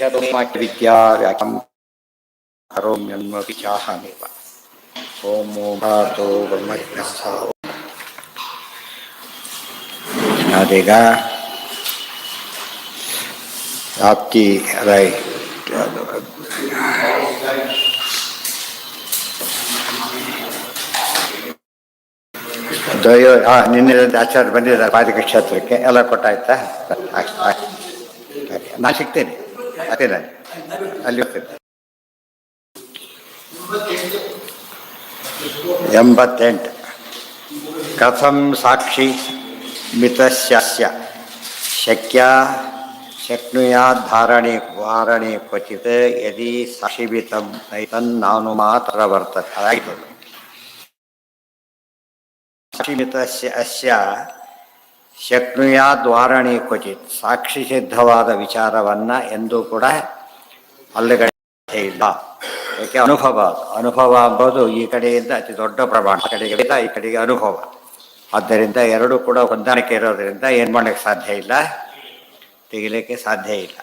ವಿದ್ಯಾ ವ್ಯಾಖ್ಯಾಂ ಕರೋಮ್ಯನ್ಮಪಿ ಚಾಹಮೇವ. ಓಂ ಭಾತೋ ಬ್ರಹ್ಮಜ್ಞಾಸ. ಅದೀಗ आपकी राय ನಿನ್ನೆ ಆಚಾರ್ಯ ಬಂದಿದ್ದಾರೆ ಪಾದಿಕ ಕ್ಷೇತ್ರಕ್ಕೆ ಎಲ್ಲ ಕೊಟ್ಟಾಯ್ತಾ? ನಾನು ಸಿಗ್ತೇನೆ, ಅದೇ ನಾನು ಅಲ್ಲಿ ಹೋಗ್ತೇನೆ. 88 ಕಥಂ ಸಾಕ್ಷಿ ಮಿತಸ್ಯ ಶಕ್ಯ ಶಕ್ನುಯಾತ್ ಧಾರಣೆ ಕ್ವಚಿತ್ ಯದಿ ಸಾಕ್ಷಿಮಿತಂ ನೈತನ್ನಾನುಮಾತರವರ್ತತೆ. ಆಯಿತು. ಸಾಕ್ಷಿಮಿತಸ್ಯ ಅಸ್ಯ ಶಕ್ನುಯಾತ್ ಧಾರಣೆ ಕ್ವಚಿತ್, ಸಾಕ್ಷಿ ಸಿದ್ಧವಾದ ವಿಚಾರವನ್ನು ಎಂದೂ ಕೂಡ ಅಲ್ಲಗಡೆ ಇಲ್ಲ. ಯಾಕೆ? ಅನುಭವ ಅಂಬೋದು ಈ ಕಡೆಯಿಂದ ಅತಿ ದೊಡ್ಡ ಪ್ರಮಾಣ, ಆ ಕಡೆಗೆ ವೇದ, ಈ ಕಡೆಗೆ ಅನುಭವ. ಆದ್ದರಿಂದ ಎರಡೂ ಕೂಡ ಹೊಂದಾಣಿಕೆ ಇರೋದರಿಂದ ಏನು ಮಾಡೋಕ್ಕೆ ಸಾಧ್ಯ ಇಲ್ಲ, ತೆಗಿಲಿಕ್ಕೆ ಸಾಧ್ಯ ಇಲ್ಲ.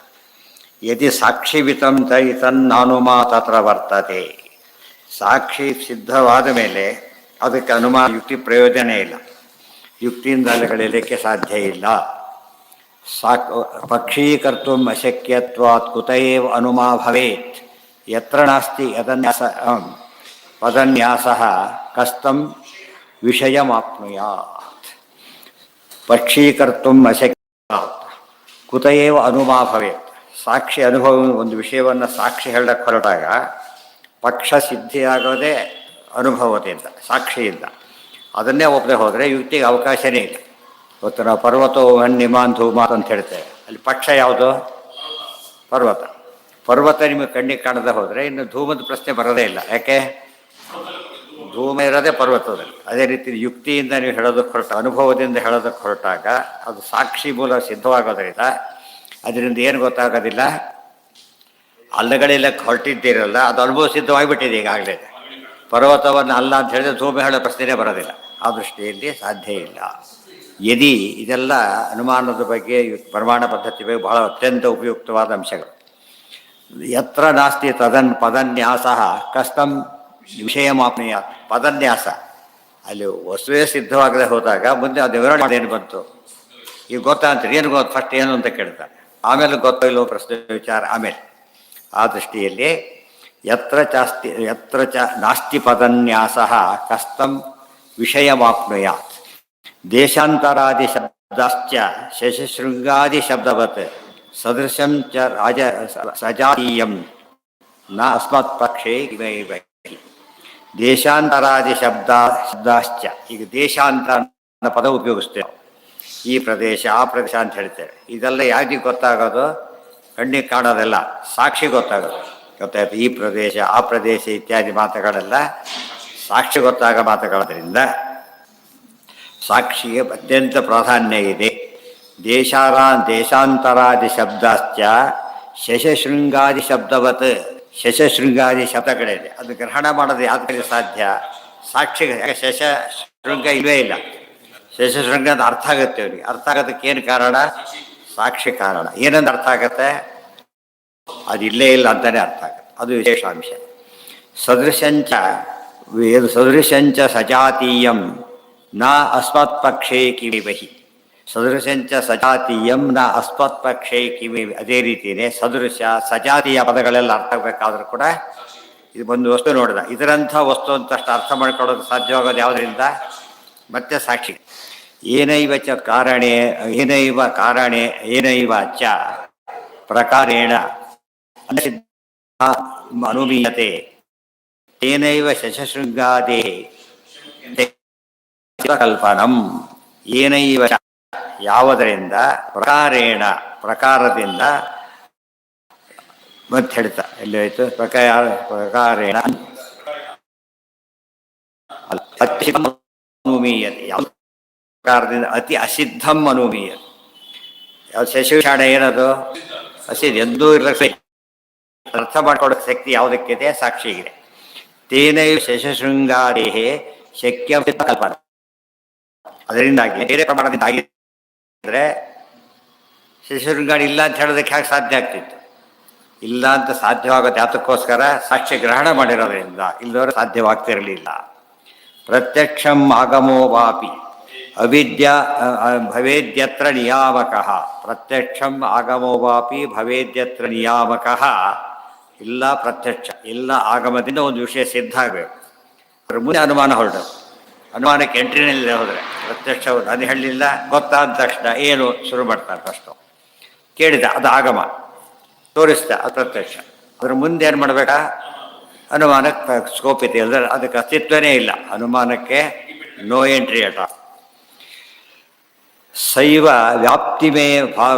ಯದಿ ಸಾಕ್ಷಿಮಿತಂ ತನ್ನಾನುಮಾತತ್ರ ವರ್ತತೆ. ಸಾಕ್ಷಿ ಸಿದ್ಧವಾದ ಮೇಲೆ ಅದಕ್ಕೆ ಅನುಮಾನ ಯುಕ್ತಿ ಪ್ರಯೋಜನ ಇಲ್ಲ, ಯುಕ್ತಿಯಿಂದ ಅಲ್ಲಿಗೆ ಸಾಧ್ಯ ಇಲ್ಲ. ಪಕ್ಷೀಕರ್ತು ಅಶಕ್ಯತ್ವಾತ್ ಕುತಯೇವ ಅನುಮಾ ಭವೇತ್ ಯತ್ರ ನಾಸ್ತಿ ಪದನ್ಯಾಸಃ ಕಸ್ತಂ ವಿಷಯಮಾಪ್ನುಯಾತ್. ಪಕ್ಷೀಕರ್ತು ಅಶಕ್ಯತ್ವಾತ್ ಕುತಯೇವ ಅನುಮಾ ಭವೇತ್. ಸಾಕ್ಷಿ ಅನುಭವ, ಒಂದು ವಿಷಯವನ್ನು ಸಾಕ್ಷಿ ಹೇಳಕ್ಕೆ ಹೊರಟಾಗ ಪಕ್ಷ ಸಿದ್ಧಿಯಾಗೋದೇ ಅನುಭವದಿಂದ, ಸಾಕ್ಷಿಯಿಂದ. ಅದನ್ನೇ ಒಪ್ಪದೆ ಹೋದರೆ ಯುಕ್ತಿಗೆ ಅವಕಾಶನೇ ಇಲ್ಲ. ಇವತ್ತು ನಾವು ಪರ್ವತೋ ಹಣ್ಣಿಮಾನ್ ಧೂಮಾತ್ ಅಂತ ಹೇಳ್ತೇವೆ, ಅಲ್ಲಿ ಪಕ್ಷ ಯಾವುದು? ಪರ್ವತ ನಿಮಗೆ ಕಣ್ಣಿಗೆ ಕಾಣದೆ ಹೋದರೆ ಇನ್ನು ಧೂಮದ ಪ್ರಶ್ನೆ ಬರೋದೇ ಇಲ್ಲ. ಯಾಕೆ? ಧೂಮ ಇರೋದೇ ಪರ್ವತದಲ್ಲಿ. ಅದೇ ರೀತಿ ಯುಕ್ತಿಯಿಂದ ನೀವು ಹೇಳೋದಕ್ಕೆ ಅನುಭವದಿಂದ ಹೇಳೋದಕ್ಕೆ ಹೊರಟಾಗ ಅದು ಸಾಕ್ಷಿ ಮೂಲ ಸಿದ್ಧವಾಗೋದ್ರಿಂದ ಅದರಿಂದ ಏನು ಗೊತ್ತಾಗೋದಿಲ್ಲ, ಅಲ್ಲಗಡೆಯಲ್ಲಕ್ಕೆ ಹೊರಟಿದ್ದೀರಲ್ಲ ಅದು ಅನುಭವ ಸಿದ್ಧವಾಗಿಬಿಟ್ಟಿದೆ ಈಗಾಗಲೇ. ಪರ್ವತವನ್ನು ಅಲ್ಲ ಅಂತ ಹೇಳಿದ್ರೆ ಧೂಮ ಹೇಳೋ ಪ್ರಶ್ನೆಯೇ ಬರೋದಿಲ್ಲ. ಆ ದೃಷ್ಟಿಯಲ್ಲಿ ಸಾಧ್ಯ ಇಲ್ಲ. ಯದಿ ಇದೆಲ್ಲ ಅನುಮಾನದ ಬಗ್ಗೆ, ಪ್ರಮಾಣ ಪದ್ಧತಿ ಬಗ್ಗೆ ಬಹಳ ಅತ್ಯಂತ ಉಪಯುಕ್ತವಾದ ಅಂಶಗಳು. ಯತ್ರ ನಾಸ್ತಿ ಪದನ್ಯಾಸ ಕಸ್ತಂ ವಿಷಯಮಾಪ್ನುಯ. ಪದನ್ಯಾಸ ಅಲ್ಲಿ ವಸ್ತುವೇ ಸಿದ್ಧವಾಗದೆ ಹೋದಾಗ ಮುಂದೆ ಅದು ವಿವರಣೆ ಏನು ಬಂತು, ಈಗ ಗೊತ್ತಾಗ್ತದೆ. ಏನು ಗೊತ್ತು? ಫಸ್ಟ್ ಏನು ಅಂತ ಕೇಳ್ತಾರೆ, ಆಮೇಲೆ ಗೊತ್ತಿಲ್ಲೋ ಪ್ರಶ್ನೆ ವಿಚಾರ ಆಮೇಲೆ. ಆ ದೃಷ್ಟಿಯಲ್ಲಿ ಯತ್ರ ನಾಸ್ತಿ ಪದನ್ಯಾಸ ಕಸ್ತಂ ವಿಷಯಮಾಪ್ನುಯಾತ್. ದೇಶಾಂತರಾದಿ ಶಬ್ದಾಶ್ಚ ಶಶಶೃಂಗಾದಿ ಶಬ್ದವತ್ ಸದೃಶಂ ಚ ಸಜಾತೀಯಂ ನ ಅಸ್ಮತ್ ಪಕ್ಷೇ ಇವ. ದೇಶಾಂತರಾದಿ ಶಬ್ದಾಶ್ಚ, ಈಗ ದೇಶಾಂತರ ಅನ್ನೋ ಪದ ಉಪಯೋಗಿಸ್ತೇವೆ. ಈ ಪ್ರದೇಶ ಆ ಪ್ರದೇಶ ಅಂತ ಹೇಳ್ತೇವೆ. ಇದೆಲ್ಲ ಯಾಕೆ ಗೊತ್ತಾಗೋದು? ಕಣ್ಣಿಗೆ ಕಾಣೋದೆಲ್ಲ ಸಾಕ್ಷಿ ಗೊತ್ತಾಗೋದು. ಗೊತ್ತಾಯ್ತು? ಈ ಪ್ರದೇಶ ಆ ಪ್ರದೇಶ ಇತ್ಯಾದಿ ಮಾತುಗಳೆಲ್ಲ ಸಾಕ್ಷಿ ಗೊತ್ತಾಗ ಮಾತುಗಳಾದ್ರಿಂದ ಸಾಕ್ಷಿಗೆ ಅತ್ಯಂತ ಪ್ರಾಧಾನ್ಯ ಇದೆ. ದೇಶಾಂತರಾದಿ ಶಬ್ದಾಶ್ಚ ಶಶಶೃಂಗಾದಿ ಶಬ್ದವತ್. ಶಶಶೃಂಗಾದಿ ಶಬ್ದಗಳಿದೆ, ಅದು ಗ್ರಹಣ ಮಾಡೋದು ಯಾವ್ದು ಸಾಧ್ಯ? ಸಾಕ್ಷಿಗೆ. ಶಶ ಶೃಂಗ ಇಲ್ಲವೇ ಇಲ್ಲ. ಶಶಶೃಂಗದ ಅರ್ಥ ಆಗುತ್ತೆ ಅವರಿಗೆ. ಅರ್ಥ ಆಗೋದಕ್ಕೆ ಏನು ಕಾರಣ? ಸಾಕ್ಷಿ ಕಾರಣ. ಏನಂತ ಅರ್ಥ ಆಗತ್ತೆ? ಅದು ಇಲ್ಲೇ ಇಲ್ಲ ಅಂತಲೇ ಅರ್ಥ ಆಗುತ್ತೆ. ಅದು ವಿಶೇಷಾಂಶ. ಸದೃಶಂಚ ಸಜಾತೀಯಂ ನ ಅಸ್ಮತ್ ಪಕ್ಷೇ ಕಿವಿಬಹಿ. ಸದೃಶಂಚ ಸಜಾತೀಯಂ ನ ಅಸ್ಮತ್ ಪಕ್ಷೇ ಕಿವಿ. ಅದೇ ರೀತಿಯೇ ಸದೃಶ ಸಜಾತಿಯ ಪದಗಳೆಲ್ಲ ಅರ್ಥ ಆಗಬೇಕಾದ್ರೂ ಕೂಡ ಇದು ಒಂದು ವಸ್ತು ನೋಡಿದ, ಇದರಂಥ ವಸ್ತು ಅಂತಷ್ಟು ಅರ್ಥ ಮಾಡ್ಕೊಳ್ಳೋದು ಸಾಧ್ಯವಾಗೋದು ಯಾವುದರಿಂದ? ಮತ್ತೆ ಸಾಕ್ಷಿ. ಏನೈವ ಚ ಪ್ರಕಾರೇಣ ಅನುಮೀಯತೆ ತೇನೈವ ಶಶಶೃಂಗಾದೇ ಕಲ್ಪನಂ. ಏನೈವ ಯಾವುದರಿಂದ, ಪ್ರಕಾರದಿಂದ ಮತ್ತೆ ಹೇಳ್ತಾ ಎಲ್ಲಿ ಹೋಯ್ತು? ಪ್ರಕಾರೇಣ ಅನುಮೀಯತೆ. ಯಾವ ಪ್ರಕಾರದಿಂದ? ಅತಿ ಅಸಿದ್ಧಂ ಅನುಮೀಯತೆ. ಯಾವ್ದು ಶಶಿಷಾಣ ಏನದು? ಅಸಿದ್ಧ, ಎಂದೂ ಇರಲಿಕ್ಕೆ ಅರ್ಥ ಮಾಡ್ಕೊಳ್ಳೋ ಶಕ್ತಿ ಯಾವುದಕ್ಕಿದೆ? ಸಾಕ್ಷಿಗಿದೆ. ತೇನೈವ ಶಶಶೃಂಗಾರೇಹೇ ಶಕ್ಯ ಕಲ್ಪನ. ಅದರಿಂದಾಗಿ ಬೇರೆ ಪ್ರಮಾಣದಿಂದ ಆಗಿದ್ರೆ ಶಶಶೃಂಗಾರ ಇಲ್ಲ ಅಂತ ಹೇಳೋದಕ್ಕೆ ಹೇಗೆ ಸಾಧ್ಯ ಆಗ್ತಿತ್ತು? ಇಲ್ಲ ಅಂತ ಸಾಧ್ಯವಾಗುತ್ತೆ. ಅದಕ್ಕೋಸ್ಕರ ಸಾಕ್ಷ್ಯ ಗ್ರಹಣ ಮಾಡಿರೋದ್ರಿಂದ ಇಲ್ಲದವರು ಸಾಧ್ಯವಾಗ್ತಿರಲಿಲ್ಲ. ಪ್ರತ್ಯಕ್ಷಂ ಆಗಮೋ ವಾಪಿ ಅವಿದ್ಯಾ ಭವೇದ್ಯತ್ರ ನಿಯಾಮಕಃ. ಪ್ರತ್ಯಕ್ಷಂ ಆಗಮೋ ವಾಪಿ ಭವೇದ್ಯತ್ರ ನಿಯಾಮಕಃ. ಇಲ್ಲ ಪ್ರತ್ಯಕ್ಷ ಇಲ್ಲ ಆಗಮದಿಂದ ಒಂದು ವಿಷಯ ಸಿದ್ಧ ಆಗಬೇಕು. ಅದ್ರ ಮುಂದೆ ಅನುಮಾನ ಹೊರಟದು. ಅನುಮಾನಕ್ಕೆ ಎಂಟ್ರಿನಲ್ಲಿ ಹೋದರೆ ಪ್ರತ್ಯಕ್ಷ ಅದು ಹೇಳಲಿಲ್ಲ ಗೊತ್ತಾದ ತಕ್ಷಣ ಏನು ಶುರು ಮಾಡ್ತಾರೆ. ಫಸ್ಟು ಕೇಳಿದ ಅದು ಆಗಮ, ತೋರಿಸ್ದ ಅದು ಪ್ರತ್ಯಕ್ಷ. ಅದ್ರ ಮುಂದೆ ಏನು ಮಾಡಬೇಕಾ? ಅನುಮಾನಕ್ಕೆ ಸ್ಕೋಪ್ ಇದೆ, ಅಂದರೆ ಅದಕ್ಕೆ ಅಸ್ತಿತ್ವನೇ ಇಲ್ಲ. ಅನುಮಾನಕ್ಕೆ ನೋ ಎಂಟ್ರಿ ಅಟ. ಸೈವ ವ್ಯಾಪ್ತಿಮೇ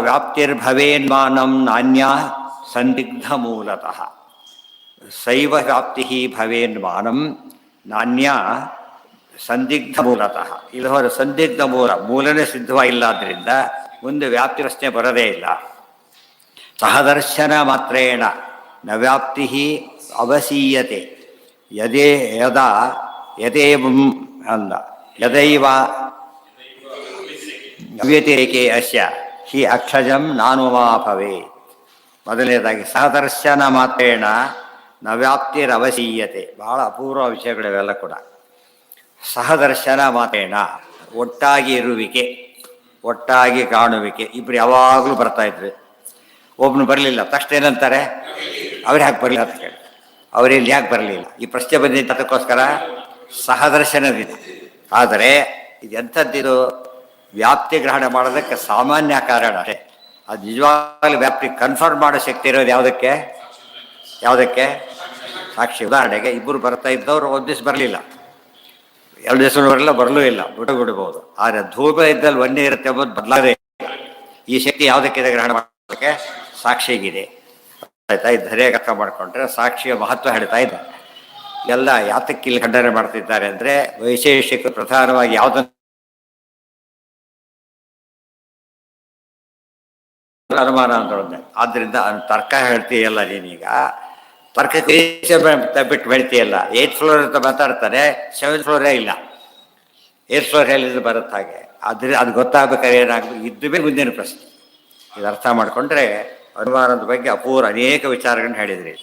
ವ್ಯಾಪ್ತಿರ್ಭವೇನ್ಮಾನಂ ನಾಣ್ಯ ಸಂದಿಗ್ಧ ಮೂಲತಃ. ಸೈವ ವ್ಯಾಪ್ತಿ ಭವೇನ್ಮಾನಂ ನಾಣ್ಯ ಸಂದಿಗ್ಧ ಮೂಲತಃ. ಇಲ್ಲವರ ಸಂದಿಗ್ಧ ಮೂಲನೇ ಸಿದ್ಧವಾಗಿಲ್ಲ. ಆದ್ದರಿಂದ ಮುಂದೆ ವ್ಯಾಪ್ತಿ ಪ್ರಶ್ನೆ ಬರೋದೇ ಇಲ್ಲ. ಸಹದರ್ಶನ ಮಾತ್ರೇಣ ನ ವ್ಯಾಪ್ತಿ ಅವಸೀಯತೆ. ಯದೇ ಯದಾ ಯದೇವಂ ಅಲ್ಲ ಯದೈವ ಅವ್ಯತಿರೇಕೆ ಅಸ್ಯ ಹಿ ಅಕ್ಷಜಂ ನಾನುಮಾಭವೇ. ಮೊದಲನೇದಾಗಿ ಸಹದರ್ಶನ ಮಾತ್ರೇಣ ನ ವ್ಯಾಪ್ತಿರವಸೀಯತೆ. ಬಹಳ ಅಪೂರ್ವ ವಿಷಯಗಳಿವೆಲ್ಲ ಕೂಡ. ಸಹದರ್ಶನ ಮಾತ್ರೇಣ ಒಟ್ಟಾಗಿ ಇರುವಿಕೆ, ಒಟ್ಟಾಗಿ ಕಾಣುವಿಕೆ. ಇಬ್ಬರು ಯಾವಾಗಲೂ ಬರ್ತಾಯಿದ್ರು. ಒಬ್ಬನು ಬರಲಿಲ್ಲ ತಕ್ಷಣ ಏನಂತಾರೆ, ಅವ್ರು ಯಾಕೆ ಬರಲಿಲ್ಲ ಅಂತ ಕೇಳಿ. ಅವರಲ್ಲಿ ಯಾಕೆ ಬರಲಿಲ್ಲ? ಈ ಪ್ರಶ್ನೆ ಬಂದಿದ್ದ ಅದಕ್ಕೋಸ್ಕರ ಸಹದರ್ಶನದಿಂದ. ಆದರೆ ಇದು ಎಂಥದ್ದಿದು? ವ್ಯಾಪ್ತಿ ಗ್ರಹಣ ಮಾಡೋದಕ್ಕೆ ಸಾಮಾನ್ಯ ಕಾರಣ ಅಷ್ಟೇ. ಅದು ನಿಜವಾಗಲೂ ವ್ಯಾಪ್ತಿ ಕನ್ಫರ್ಮ್ ಮಾಡೋ ಶಕ್ತಿ ಇರೋದು ಯಾವುದಕ್ಕೆ? ಯಾವುದಕ್ಕೆ? ಸಾಕ್ಷಿ. ಉದಾಹರಣೆಗೆ ಇಬ್ಬರು ಬರ್ತಾ ಇದ್ದವ್ರು ಒಂದು ದಿವಸ ಬರಲಿಲ್ಲ, 2 ದಿವಸ ಬರಲೂ ಇಲ್ಲ, ಬಿಡ್ಬೋದು. ಆದರೆ ಧೂಪ ಇದ್ದಲ್ಲಿ ಒಂದೇ ಇರುತ್ತೆ ಎಂಬುದು ಬದಲಾಗದೇ ಇಲ್ಲ. ಈ ಶಕ್ತಿ ಯಾವುದಕ್ಕಿದೆ? ಗ್ರಹಣ ಮಾಡೋದಕ್ಕೆ ಸಾಕ್ಷಿಗಿದೆ. ಆಯ್ತಾ? ಇದು ಸರಿಯಾಗಿ ಅರ್ಥ ಮಾಡಿಕೊಂಡ್ರೆ ಸಾಕ್ಷಿಯ ಮಹತ್ವ ಹೇಳ್ತಾ ಇದ್ದಾರೆ. ಎಲ್ಲ ಯಾತಕ್ಕೆ ಇಲ್ಲಿ ಖಂಡನೆ ಮಾಡ್ತಿದ್ದಾರೆ ಅಂದರೆ ವೈಶೇಷಿಕ ಪ್ರಧಾನವಾಗಿ ಯಾವುದನ್ನು ಅನುಮಾನ ಅಂತ. ಆದ್ದರಿಂದ ತರ್ಕ ಹೇಳ್ತೀಯಲ್ಲ ನೀನೀಗ, ತರ್ಕಕ್ಕೆ ಬಿಟ್ಟು ಬೆಳ್ತೀಯಲ್ಲ. 8th ಫ್ಲೋರ್ ಅಂತ ಮಾತಾಡ್ತಾನೆ, 7th ಫ್ಲೋರೇ ಇಲ್ಲ. 8th ಫ್ಲೋರ್ ಹೇಳಿದ್ರೆ ಬರುತ್ತೆ ಹಾಗೆ. ಆದರೆ ಅದು ಗೊತ್ತಾಗಬೇಕಾದ್ರೆ ಏನಾಗಬೇಕು? ಇದ್ದುವೇ ಮುಂದಿನ ಪ್ರಶ್ನೆ. ಇದು ಅರ್ಥ ಮಾಡಿಕೊಂಡ್ರೆ ಅನುಮಾನದ ಬಗ್ಗೆ ಅಪೂರ್ವ ಅನೇಕ ವಿಚಾರಗಳನ್ನ ಹೇಳಿದ್ರಿ.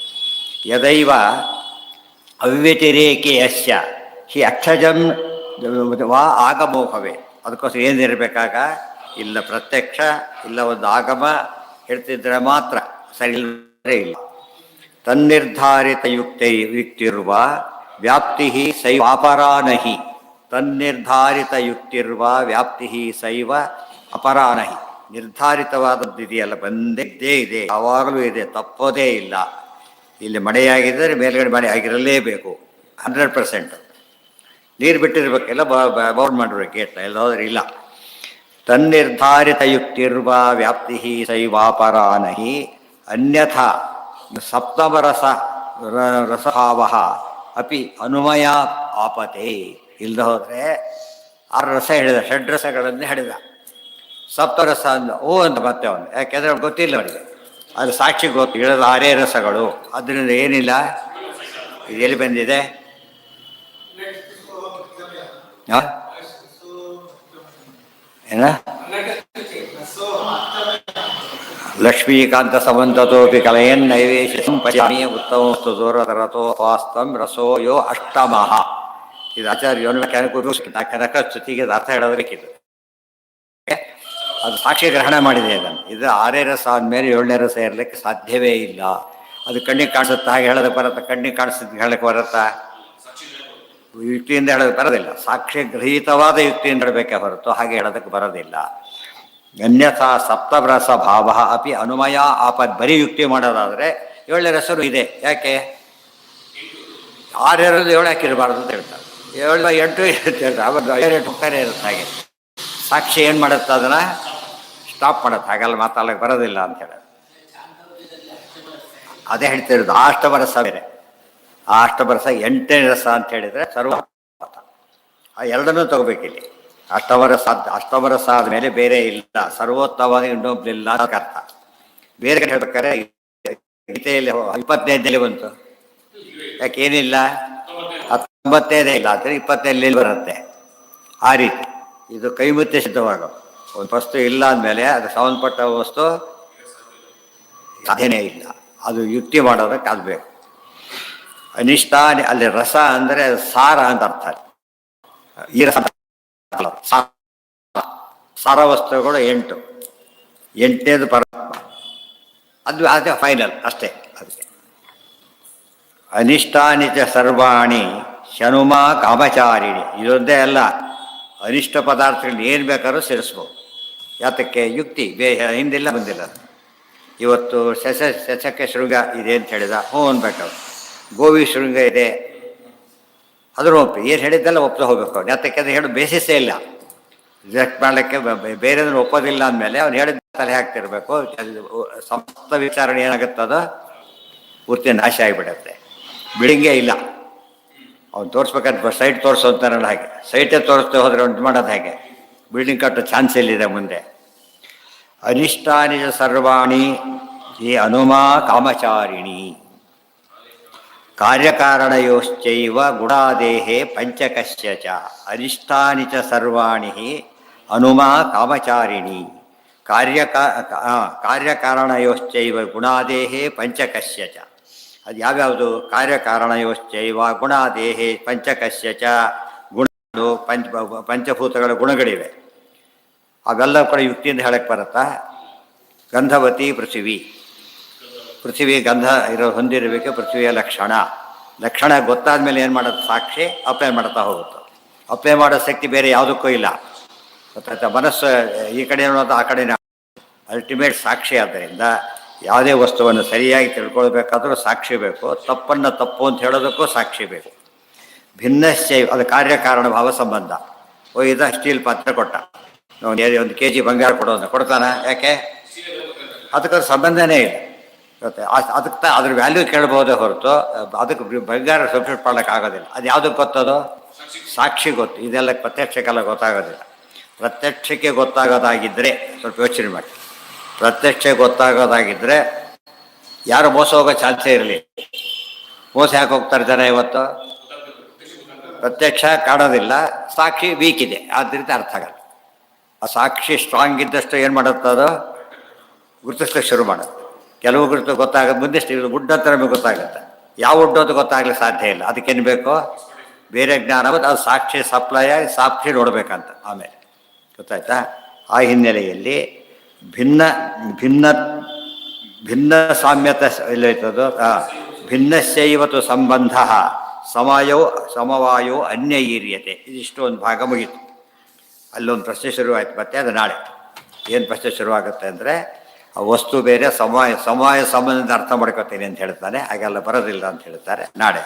ಯದೈವ ಅವ್ಯತಿರೇಕೆ ಯಸ್ಯ ಹಿ ಅಕ್ಷಜಂ ವಾ ಆಗಮೋಹವೇ. ಅದಕ್ಕೋಸ್ಕರ ಏನಿರಬೇಕಾಗ? ಇಲ್ಲ ಪ್ರತ್ಯಕ್ಷ, ಇಲ್ಲ ಒಂದು ಆಗಮ ಹೇಳ್ತಿದ್ರೆ ಮಾತ್ರ ಸರಿ, ಇಲ್ಲದ್ರೆ ಇಲ್ಲ. ತನ್ನಿರ್ಧಾರಿತ ಯುಕ್ತಿರ್ವ ವ್ಯಾಪ್ತಿ ಸೈವ ಅಪರಾನಹಿ. ತನ್ನಿರ್ಧಾರಿತ ಯುಕ್ತಿರ್ವ ವ್ಯಾಪ್ತಿ ಸೈವ ಅಪರಾನಹಿ. ನಿರ್ಧಾರಿತವಾದದ್ದಿದೆಯಲ್ಲ, ಬಂದಿದ್ದೇ ಇದೆ, ಯಾವಾಗಲೂ ಇದೆ, ತಪ್ಪೋದೇ ಇಲ್ಲ. ಇಲ್ಲಿ ಮಳೆಯಾಗಿದ್ದರೆ ಮೇಲ್ಗಡೆ ಮಳೆ ಆಗಿರಲೇಬೇಕು, 100%. ನೀರು ಬಿಟ್ಟಿರ್ಬೇಕೆಲ್ಲ ಬೌಂಡ್ ಮಾಡಿರ್ಬೇಕು ಗೇಟ್ನ, ಎಲ್ಲೋದ್ರೆ ಇಲ್ಲ. ತನ್ನಿರ್ಧಾರಿತ ಯುಕ್ತಿರ್ವ ವ್ಯಾಪ್ತಿ ಸೈವಾಪರಾನಹಿ. ಅನ್ಯಥಾ ಸಪ್ತಮರಸ ರಸಭಾವ ಅಪಿ ಅನುಮಯ ಆಪತೆ. ಇಲ್ಲದ ಹೋದರೆ 6 ರಸ ಹೇಳಿದ, ಷಡ್ರಸಗಳನ್ನು ಹೇಳಿದ. ಸಪ್ತರಸ ಅಂದ ಓ ಅಂತ ಮತ್ತೆ ಅವನು, ಯಾಕೆಂದರೆ ಅವ್ನು ಗೊತ್ತಿಲ್ಲ ಅವನಿಗೆ. ಅದು ಸಾಕ್ಷಿ ಗೊತ್ತು, ಹೇಳೋದು 6 ರಸಗಳು. ಅದರಿಂದ ಏನಿಲ್ಲ. ಇದು ಎಲ್ಲಿ ಬಂದಿದೆ? ಏನ ಲಕ್ಷ್ಮೀಕಾಂತ ಸಮಂತತೋಪಿ ಕಲಯನ್ ನೈವೇಶ ಪಶ್ಯಾಮಿ ಉತ್ತಮಸ್ತು ದೂರತರತೋ ವಾಸ್ತಂ ರಸೋ ಯೋ ಅಷ್ಟಮಃ. ಇದು ಆಚಾರ್ಯ ಕನಕಸ್ತುತಿಗೆ ಅರ್ಥ ಹೇಳೋದಕ್ಕಿದೆ. ಅದು ಸಾಕ್ಷಿ ಗ್ರಹಣ ಮಾಡಿದೆ ಅದನ್ನು. ಇದು 6 ರಸ ಆದಮೇಲೆ 7ನೇ ರಸ ಇರಲಿಕ್ಕೆ ಸಾಧ್ಯವೇ ಇಲ್ಲ. ಅದು ಕಣ್ಣಿಗೆ ಕಾಣಿಸುತ್ತಾ ಹಾಗೆ ಹೇಳೋದಕ್ಕೆ ಬರುತ್ತಾ? ಕಣ್ಣಿಗೆ ಕಾಣಿಸುತ್ತೆ ಹೇಳಕ್ಕೆ ಬರುತ್ತಾ? ಯುಕ್ತಿಯಿಂದ ಹೇಳೋದಕ್ಕೆ ಬರೋದಿಲ್ಲ. ಸಾಕ್ಷ್ಯ ಗೃಹೀತವಾದ ಯುಕ್ತಿಯಿಂದ ಹೇಳಬೇಕೆ ಹೊರತು ಹಾಗೆ ಹೇಳೋದಕ್ಕೆ ಬರೋದಿಲ್ಲ. ಅನ್ಯಥಾ ಸಪ್ತರಸ ಭಾವ ಅಪಿ ಅನುಮಯ ಆಪತ್. ಬರೀ ಯುಕ್ತಿ ಮಾಡೋದಾದರೆ 7ನೇ ರಸರು ಇದೆ. ಯಾಕೆ 6 ಇರೋದು 7 ಹಾಕಿರಬಾರ್ದು ಅಂತ ಹೇಳ್ತಾರೆ. 7 8 ಇರುತ್ತೆ ಹೇಳ್ತಾರೆ. ಆವಾಗ ಹೋಗ್ತಾನೆ ಇರುತ್ತೆ. ಹಾಗೆ ಸಾಕ್ಷಿ ಏನು ಮಾಡುತ್ತೆ? ಅದನ್ನು ಸ್ಟಾಪ್ ಮಾಡುತ್ತೆ. ಹಾಗೆಲ್ಲ ಮಾತಾಡೋಕ್ಕೆ ಬರೋದಿಲ್ಲ ಅಂತ ಹೇಳೋದು. ಅದೇ ಹೇಳ್ತಿರೋದು. ಅಷ್ಟಮರಸ ಬೇರೆ, ಆ ಅಷ್ಟಮರಸ 8ನೇ ರಸ ಅಂತ ಹೇಳಿದರೆ ಸರ್ವ. ಆ ಎರಡನ್ನೂ ತಗೋಬೇಕಿಲ್ಲಿ. ಅಷ್ಟಮರಸ ಆದಮೇಲೆ ಬೇರೆ ಇಲ್ಲ, ಸರ್ವೋತ್ತಮವಾದ ಇನ್ನೊಬ್ಲಿಲ್ಲ ಅಂತ ಅರ್ಥ. ಬೇರೆ ಕಡೆ ಹೇಳ್ಬೇಕಾದ್ರೆ ಗೀತೆಯಲ್ಲಿ 25ನೇದಲ್ಲಿ ಬಂತು. ಯಾಕೇನಿಲ್ಲ? 19ನೇ ಇಲ್ಲ ಅಂದರೆ 25ನೇ ಬರುತ್ತೆ. ಆ ರೀತಿ ಇದು ಕೈಮುತ್ತೆ ಸಿದ್ಧವಾಗೋದು. ಒಂದು ವಸ್ತು ಇಲ್ಲ ಅಂದಮೇಲೆ ಅದು ಸಂಬಂಧಪಟ್ಟ ವಸ್ತು ಸಾಧನೆ ಇಲ್ಲ. ಅದು ಯುಕ್ತಿ ಮಾಡೋದಕ್ಕೆ ಅದು ಬೇಕು. ಅನಿಷ್ಟ ಅಲ್ಲಿ ರಸ ಅಂದರೆ ಸಾರ ಅಂತ ಅರ್ಥ. ಈ ರಸ ಸಾರ ವಸ್ತುಗಳು 8, 8ನೇದು ಪರಮಾತ್ಮ. ಅದು ಅದೇ ಫೈನಲ್ ಅಷ್ಟೇ. ಅದಕ್ಕೆ ಅನಿಷ್ಟಾನಿ ಚ ಸರ್ವಾಣಿ ಶನುಮ ಕಾಮಚಾರಿಣಿ. ಇದೊಂದೇ ಅಲ್ಲ, ಅನಿಷ್ಟ ಪದಾರ್ಥಗಳನ್ನ ಏನು ಬೇಕಾದ್ರೂ ಸೇರಿಸ್ಬೋದು. ಯಾತಕ್ಕೆ? ಯುಕ್ತಿ ಹಿಂದಿಲ್ಲ ಬಂದಿಲ್ಲ. ಇವತ್ತು ಶಶಕ್ಕೆ ಶೃಂಗ ಇದೆ ಅಂತ ಹೇಳಿದ, ಹ್ಞೂ ಅನ್ಬೇಕು. ಗೋವಿ ಶೃಂಗ ಇದೆ, ಅದ್ರ ಒಪ್ಪಿ ಏನು ಹೇಳಿದ್ದೆಲ್ಲ ಒಪ್ತಾ ಹೋಗ್ಬೇಕು ಅವ್ನು. ಯಾತಕ್ಕೆ? ಅದು ಹೇಳೋ ಬೇಸಿಸೇ ಇಲ್ಲ. ರಿಜೆಕ್ಟ್ ಮಾಡಲಿಕ್ಕೆ ಬೇರೆದನ್ನು ಒಪ್ಪೋದಿಲ್ಲ ಅಂದಮೇಲೆ ಅವ್ನು ಹೇಳಿದ ತಲೆ ಹಾಕ್ತಿರ್ಬೇಕು. ಸಮಸ್ತ ವಿಚಾರಣೆ ಏನಾಗುತ್ತದೋ ಪೂರ್ತಿ ನಾಶ ಆಗಿಬಿಡುತ್ತೆ. ಬಿಲ್ಡಿಂಗೇ ಇಲ್ಲ, ಅವ್ನು ತೋರಿಸ್ಬೇಕಾದ್ರೆ ಸೈಟ್ ತೋರಿಸೋ ಅಂತಾರಲ್ಲ ಹಾಗೆ, ಸೈಟೇ ತೋರಿಸ್ತೇ ಹೋದರೆ ಉಂಟು ಮಾಡೋದು ಹಾಗೆ. ಬಿಲ್ಡಿಂಗ್ ಕಟ್ಟೋ ಚಾನ್ಸ್ ಎಲ್ಲಿದೆ ಮುಂದೆ? ಅನಿಷ್ಟಾನಿ ಸರ್ವಾಣಿ ಈ ಹನುಮಾ ಕಾಮಚಾರಿಣಿ ಕಾರ್ಯಕಾರಣಯೋಶ್ಚೈವ ಗುಣಾದೇಹೇ ಪಂಚಕಸ್ಯ ಚ. ಅನಿಷ್ಟಾನಿ ಚ ಸರ್ವಾಣಿ ಹನುಮಾ ಕಾಮಚಾರಿಣಿ ಕಾರ್ಯಕಾರಣಯೋಶ್ಚೈವ ಗುಣಾದೇಹೇ ಪಂಚಕಸ್ಯ ಚ. ಅದು ಯಾವ್ಯಾವುದು? ಕಾರ್ಯಕಾರಣಯೋಶ್ಚೈವ ಗುಣಾದೇಹೇ ಪಂಚಕಸ್ಯ ಚ. ಗುಣಗಳು ಪಂಚಭೂತಗಳ ಗುಣಗಳಿವೆ. ಅವೆಲ್ಲ ಕೂಡ ಯುಕ್ತಿಯಿಂದ ಹೇಳಕ್ಕೆ ಬರುತ್ತಾ? ಗಂಧವತಿ ಪೃಥ್ವಿ ಗಂಧ ಹೊಂದಿರಬೇಕು. ಪೃಥ್ವಿಯ ಲಕ್ಷಣ ಗೊತ್ತಾದ ಮೇಲೆ ಏನು ಮಾಡೋದು? ಸಾಕ್ಷಿ ಅಪ್ಲೈ ಮಾಡ್ತಾ ಹೋಗುತ್ತೆ. ಅಪ್ಲೈ ಮಾಡೋ ಶಕ್ತಿ ಬೇರೆ ಯಾವುದಕ್ಕೂ ಇಲ್ಲ. ಗೊತ್ತಾಯ್ತಾ? ಮನಸ್ಸು ಈ ಕಡೆ ಅನ್ನೋದು ಆ ಕಡೆ ಅಲ್ಟಿಮೇಟ್ ಸಾಕ್ಷಿ. ಆದ್ದರಿಂದ ಯಾವುದೇ ವಸ್ತುವನ್ನು ಸರಿಯಾಗಿ ತಿಳ್ಕೊಳ್ಬೇಕಾದ್ರೂ ಸಾಕ್ಷಿ ಬೇಕು. ತಪ್ಪನ್ನು ತಪ್ಪು ಅಂತ ಹೇಳೋದಕ್ಕೂ ಸಾಕ್ಷಿ ಬೇಕು. ಭಿನ್ನಶ್ಚ ಅದು ಕಾರ್ಯಕಾರಣ ಭಾವ ಸಂಬಂಧ. ಇದ ಸ್ಟೀಲ್ ಪಾತ್ರೆ ಕೊಟ್ಟ, ಒಂದು kg ಬಂಗಾರ ಕೊಡ್ತಾನ? ಯಾಕೆ? ಅದಕ್ಕೆ ಸಂಬಂಧನೇ ಇಲ್ಲ. ಗೊತ್ತೆ? ಅದಕ್ಕೆ ಅದ್ರ ವ್ಯಾಲ್ಯೂ ಕೇಳ್ಬೋದೇ ಹೊರತು ಅದಕ್ಕೆ ಬಂಗಾರ ಸಬ್ಸ್ಟಿಟ್ಯೂಟ್ ಮಾಡ್ಲಿಕ್ಕೆ ಆಗೋದಿಲ್ಲ. ಅದು ಯಾವುದಕ್ಕೆ ಗೊತ್ತದು? ಸಾಕ್ಷಿ ಗೊತ್ತು. ಇದೆಲ್ಲ ಪ್ರತ್ಯಕ್ಷಕ್ಕೆಲ್ಲ ಗೊತ್ತಾಗೋದಿಲ್ಲ. ಪ್ರತ್ಯಕ್ಷಕ್ಕೆ ಗೊತ್ತಾಗೋದಾಗಿದ್ದರೆ ಸ್ವಲ್ಪ ಯೋಚನೆ ಮಾಡಿ. ಪ್ರತ್ಯಕ್ಷ ಗೊತ್ತಾಗೋದಾಗಿದ್ದರೆ ಯಾರು ಮೋಸ ಹೋಗೋ ಚಾನ್ಸೇ ಇರಲಿ. ಮೋಸ ಯಾಕೆ ಹೋಗ್ತಾರೆ ಜನ ಇವತ್ತು? ಪ್ರತ್ಯಕ್ಷ ಕಾಣೋದಿಲ್ಲ, ಸಾಕ್ಷಿ ವೀಕ್ ಇದೆ, ಆದ್ದರಿಂದ ಅರ್ಥ ಆಗಲ್ಲ. ಆ ಸಾಕ್ಷಿ ಸ್ಟ್ರಾಂಗ್ ಇದ್ದಷ್ಟು ಏನು ಮಾಡುತ್ತೆ? ಅದು ಗುರುತಿಸ್ಲಿಕ್ಕೆ ಶುರು ಮಾಡುತ್ತೆ. ಕೆಲವು ಗುರುತು ಗೊತ್ತಾಗೋದು ಮುಂದೆ ವುಡ್ ಅಂತ ನಮಗೆ ಗೊತ್ತಾಗುತ್ತೆ. ಯಾವ ವುಡ್ಡು ಅಂತ ಗೊತ್ತಾಗ್ಲಿಕ್ಕೆ ಸಾಧ್ಯ ಇಲ್ಲ. ಅದಕ್ಕೇನು ಬೇಕು? ಬೇರೆ ಜ್ಞಾನ. ಅದು ಸಾಕ್ಷಿ ಸಪ್ಲೈ ಆಗಿ ಸಾಕ್ಷಿ ನೋಡ್ಬೇಕಂತ. ಆಮೇಲೆ ಗೊತ್ತಾಯ್ತಾ? ಆ ಹಿನ್ನೆಲೆಯಲ್ಲಿ ಭಿನ್ನ ಸಾಮ್ಯತೆ ಎಲ್ಲೈತದು. ಭಿನ್ನಶ್ಚೈವತು ಸಂಬಂಧ ಸಮವಾಯೋ ಅನ್ಯ ಈರ್ಯತೆ. ಇದಿಷ್ಟು ಒಂದು ಭಾಗ ಮುಗೀತು. ಅಲ್ಲೊಂದು ಪ್ರಶ್ನೆ ಶುರುವಾಯಿತು. ಮತ್ತೆ ಅದು ನಾಳೆ ಏನು ಪ್ರಶ್ನೆ ಶುರುವಾಗುತ್ತೆ ಅಂದರೆ, ಆ ವಸ್ತು ಬೇರೆ ಸಮವಾಯ ಸಂಬಂಧದ ಅರ್ಥ ಮಾಡ್ಕೋತೀನಿ ಅಂತ ಹೇಳ್ತಾನೆ. ಹಾಗೆಲ್ಲ ಬರೋದಿಲ್ಲ ಅಂತ ಹೇಳ್ತಾರೆ. ನಾಳೆ